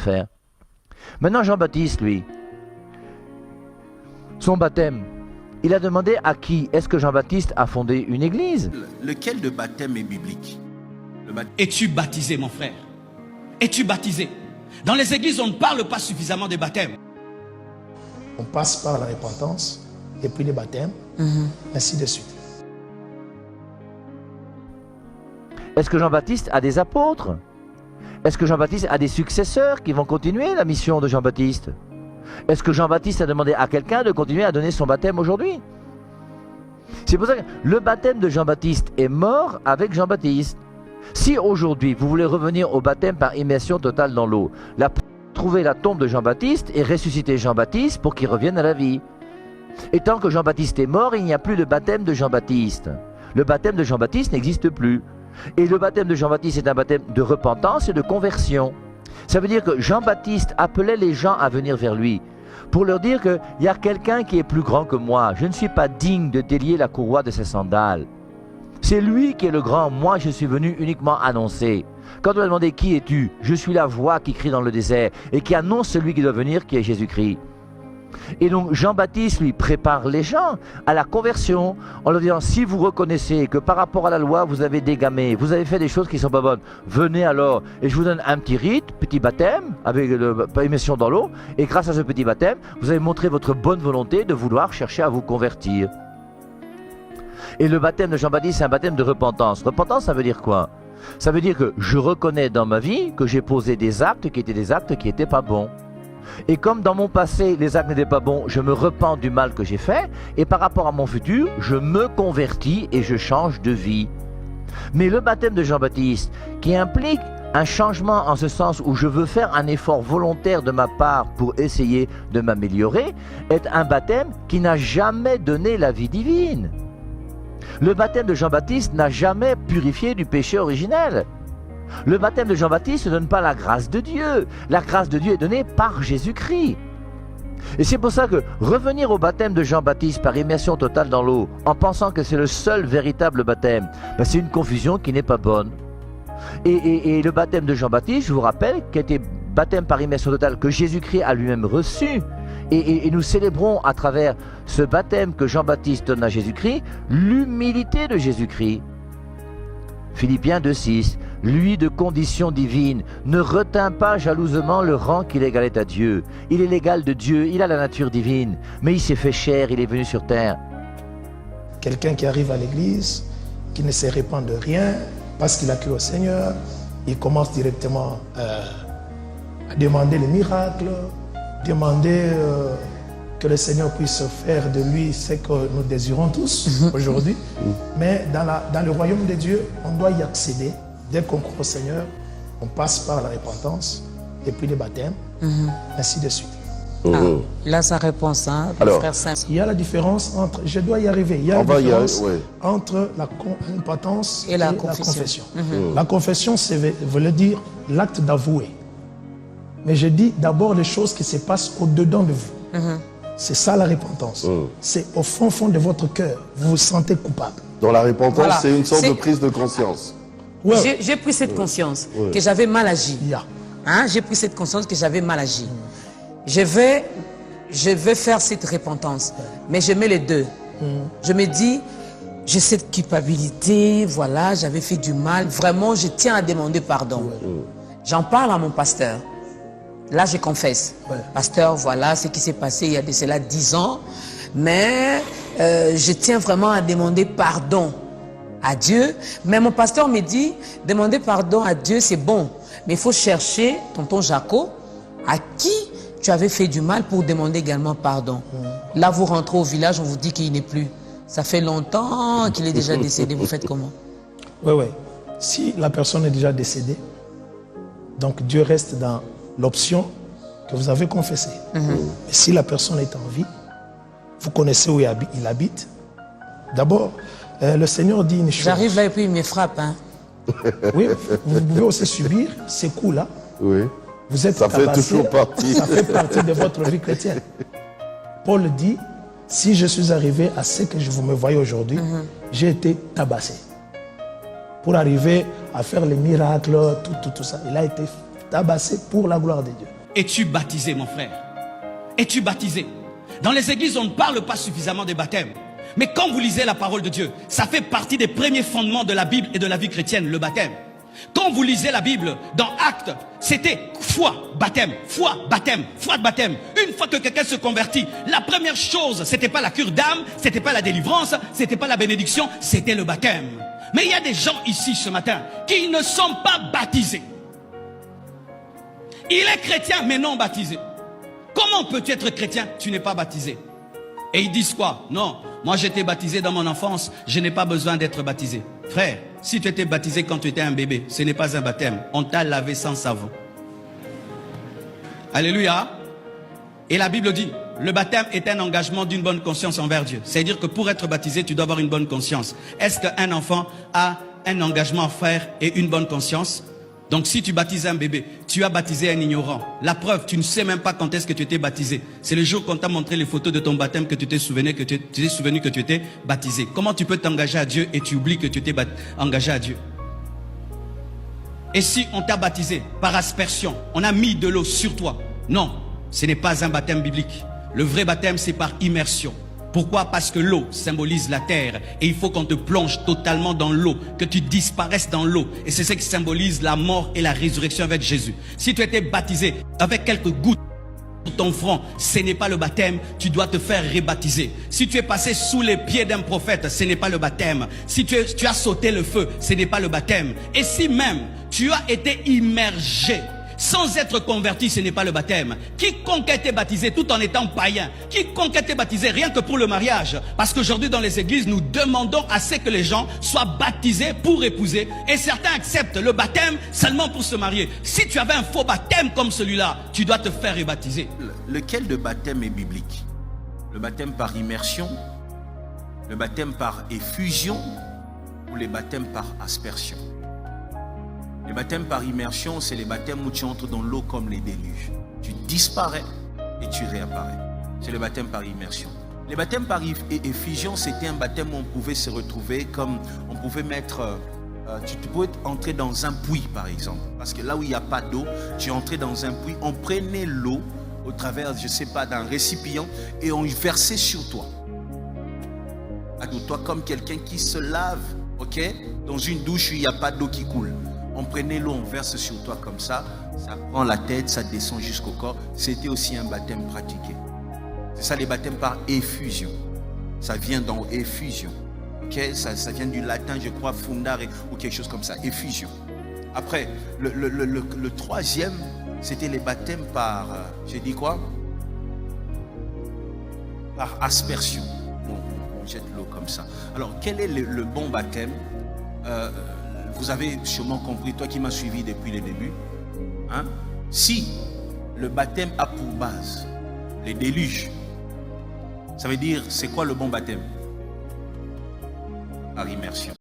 faire. Maintenant, Jean-Baptiste, lui, son baptême, il a demandé à qui? Est-ce que Jean-Baptiste a fondé une église? Lequel de baptême est biblique? Es-tu baptisé, mon frère? Es-tu baptisé? Dans les églises, on ne parle pas suffisamment de baptême. On passe par la repentance, et puis le baptême, ainsi de suite. Est-ce que Jean-Baptiste a des apôtres? Est-ce que Jean-Baptiste a des successeurs qui vont continuer la mission de Jean-Baptiste? Est-ce que Jean-Baptiste a demandé à quelqu'un de continuer à donner son baptême aujourd'hui? C'est pour ça que le baptême de Jean-Baptiste est mort avec Jean-Baptiste. Si aujourd'hui vous voulez revenir au baptême par immersion totale dans l'eau, trouver la tombe de Jean-Baptiste et ressusciter Jean-Baptiste pour qu'il revienne à la vie. Et tant que Jean-Baptiste est mort, il n'y a plus de baptême de Jean-Baptiste. Le baptême de Jean-Baptiste n'existe plus. Et le baptême de Jean-Baptiste est un baptême de repentance et de conversion. Ça veut dire que Jean-Baptiste appelait les gens à venir vers lui pour leur dire qu'il y a quelqu'un qui est plus grand que moi. Je ne suis pas digne de délier la courroie de ses sandales. C'est lui qui est le grand, moi je suis venu uniquement annoncer. Quand on lui a demandé qui es-tu, je suis la voix qui crie dans le désert et qui annonce celui qui doit venir, qui est Jésus-Christ. Et donc Jean-Baptiste lui prépare les gens à la conversion en leur disant si vous reconnaissez que par rapport à la loi vous avez dégamé, vous avez fait des choses qui ne sont pas bonnes, venez alors et je vous donne un petit rite, petit baptême avec l'immersion dans l'eau et grâce à ce petit baptême vous avez montré votre bonne volonté de vouloir chercher à vous convertir. Et le baptême de Jean-Baptiste c'est un baptême de repentance. Repentance ça veut dire quoi? Ça veut dire que je reconnais dans ma vie que j'ai posé des actes qui n'étaient pas bons. Et comme dans mon passé, les actes n'étaient pas bons, je me repens du mal que j'ai fait. Et par rapport à mon futur, je me convertis et je change de vie. Mais le baptême de Jean-Baptiste, qui implique un changement en ce sens où je veux faire un effort volontaire de ma part pour essayer de m'améliorer, est un baptême qui n'a jamais donné la vie divine. Le baptême de Jean-Baptiste n'a jamais purifié du péché originel. Le baptême de Jean-Baptiste ne donne pas la grâce de Dieu. La grâce de Dieu est donnée par Jésus-Christ. Et c'est pour ça que revenir au baptême de Jean-Baptiste par immersion totale dans l'eau, en pensant que c'est le seul véritable baptême, c'est une confusion qui n'est pas bonne. Et le baptême de Jean-Baptiste, je vous rappelle, qui était baptême par immersion totale que Jésus-Christ a lui-même reçu. Et nous célébrons à travers ce baptême que Jean-Baptiste donne à Jésus-Christ, l'humilité de Jésus-Christ. Philippiens 2,6, lui de condition divine, ne retint pas jalousement le rang qu'il égalait à Dieu. Il est l'égal de Dieu, il a la nature divine, mais il s'est fait chair, il est venu sur terre. Quelqu'un qui arrive à l'église, qui ne se répand de rien, parce qu'il a cru au Seigneur, il commence directement à demander le miracle, demander que le Seigneur puisse faire de lui ce que nous désirons tous aujourd'hui. Mais dans le royaume de Dieu, on doit y accéder. Dès qu'on croit au Seigneur, on passe par la repentance et puis le baptême, ainsi de suite. Là, sa réponse, hein, frère Saint. Il y a la différence entre, je dois y arriver, il y a la différence entre la repentance et la confession. La confession, ça veut dire l'acte d'avouer. Mais je dis d'abord les choses qui se passent au-dedans de vous. C'est ça la repentance. C'est au fond de votre cœur. Vous vous sentez coupable. Dans la repentance, c'est une sorte de prise de conscience. J'ai pris cette conscience que j'avais mal agi. J'ai pris cette conscience que j'avais mal agi. Je vais faire cette repentance. Mais je mets les deux. Je me dis, j'ai cette culpabilité, voilà, j'avais fait du mal. Vraiment, je tiens à demander pardon. J'en parle à mon pasteur. Là, je confesse. Pasteur, voilà ce qui s'est passé il y a de cela 10 ans. Mais je tiens vraiment à demander pardon à Dieu. Mais mon pasteur me dit, demander pardon à Dieu, c'est bon. Mais il faut chercher, tonton Jaco, à qui tu avais fait du mal pour demander également pardon. Là, vous rentrez au village, on vous dit qu'il n'est plus. Ça fait longtemps qu'il est déjà décédé. Vous faites comment? Oui. Si la personne est déjà décédée, donc Dieu reste dans l'option que vous avez confessée. Et si la personne est en vie, vous connaissez où il habite. D'abord, le Seigneur dit une chose. J'arrive là et puis il me frappe. Oui, vous pouvez aussi subir ces coups-là. Oui. Vous êtes ça tabassé, fait toujours partie. Ça fait partie de votre vie chrétienne. Paul dit, si je suis arrivé à ce que vous me voyez aujourd'hui, j'ai été tabassé. Pour arriver à faire les miracles, tout ça, il a été tabassé pour la gloire de Dieu. Es-tu baptisé, mon frère? Es-tu baptisé? Dans les églises, on ne parle pas suffisamment des baptêmes. Mais quand vous lisez la parole de Dieu, ça fait partie des premiers fondements de la Bible et de la vie chrétienne, le baptême. Quand vous lisez la Bible, dans Actes, c'était foi, baptême, foi, baptême, foi de baptême. Une fois que quelqu'un se convertit, la première chose, c'était pas la cure d'âme, c'était pas la délivrance, c'était pas la bénédiction, c'était le baptême. Mais il y a des gens ici ce matin qui ne sont pas baptisés. Il est chrétien mais non baptisé. Comment peux-tu être chrétien? Tu n'es pas baptisé. Et ils disent quoi? Non, moi j'étais baptisé dans mon enfance, je n'ai pas besoin d'être baptisé. Frère, si tu étais baptisé quand tu étais un bébé, ce n'est pas un baptême. On t'a lavé sans savon. Alléluia. Et la Bible dit, le baptême est un engagement d'une bonne conscience envers Dieu. C'est-à-dire que pour être baptisé, tu dois avoir une bonne conscience. Est-ce qu'un enfant a un engagement à faire et une bonne conscience? Donc si tu baptises un bébé, tu as baptisé un ignorant. La preuve, tu ne sais même pas quand est-ce que tu étais baptisé. C'est le jour qu'on t'a montré les photos de ton baptême que tu t'es souvenu que tu étais baptisé. Comment tu peux t'engager à Dieu et tu oublies que tu t'es engagé à Dieu? Et si on t'a baptisé par aspersion, on a mis de l'eau sur toi? Non, ce n'est pas un baptême biblique. Le vrai baptême, c'est par immersion. Pourquoi? Parce que l'eau symbolise la terre et il faut qu'on te plonge totalement dans l'eau, que tu disparaisses dans l'eau. Et c'est ce qui symbolise la mort et la résurrection avec Jésus. Si tu étais baptisé avec quelques gouttes sur ton front, ce n'est pas le baptême, tu dois te faire rebaptiser. Si tu es passé sous les pieds d'un prophète, ce n'est pas le baptême. Si tu as sauté le feu, ce n'est pas le baptême. Et si même tu as été immergé sans être converti, ce n'est pas le baptême. Quiconque a été baptisé tout en étant païen, quiconque a été baptisé rien que pour le mariage, parce qu'aujourd'hui dans les églises, nous demandons à ce que les gens soient baptisés pour épouser, et certains acceptent le baptême seulement pour se marier. Si tu avais un faux baptême comme celui-là, tu dois te faire rebaptiser. Lequel de baptême est biblique? Le baptême par immersion, le baptême par effusion ou le baptême par aspersion? Les baptêmes par immersion, c'est les baptêmes où tu entres dans l'eau comme les déluges. Tu disparais et tu réapparais. C'est le baptême par immersion. Les baptêmes par effusion, c'était un baptême où on pouvait se retrouver comme on pouvait mettre... tu pouvais entrer dans un puits par exemple. Parce que là où il n'y a pas d'eau, tu entrais dans un puits. On prenait l'eau au travers, je ne sais pas, d'un récipient et on versait sur toi. Toi comme quelqu'un qui se lave, ok? Dans une douche où il n'y a pas d'eau qui coule. On prenait l'eau, on verse sur toi comme ça prend la tête, ça descend jusqu'au corps. C'était aussi un baptême pratiqué. C'est ça les baptêmes par effusion. Ça vient dans effusion. Okay? Ça vient du latin, je crois, fundare ou quelque chose comme ça. Effusion. Après, le troisième, c'était les baptêmes par, j'ai dit quoi? Par aspersion. On jette l'eau comme ça. Alors, quel est le bon baptême? Vous avez sûrement compris, toi qui m'as suivi depuis le début, hein? Si le baptême a pour base les déluges, ça veut dire c'est quoi le bon baptême? Par immersion.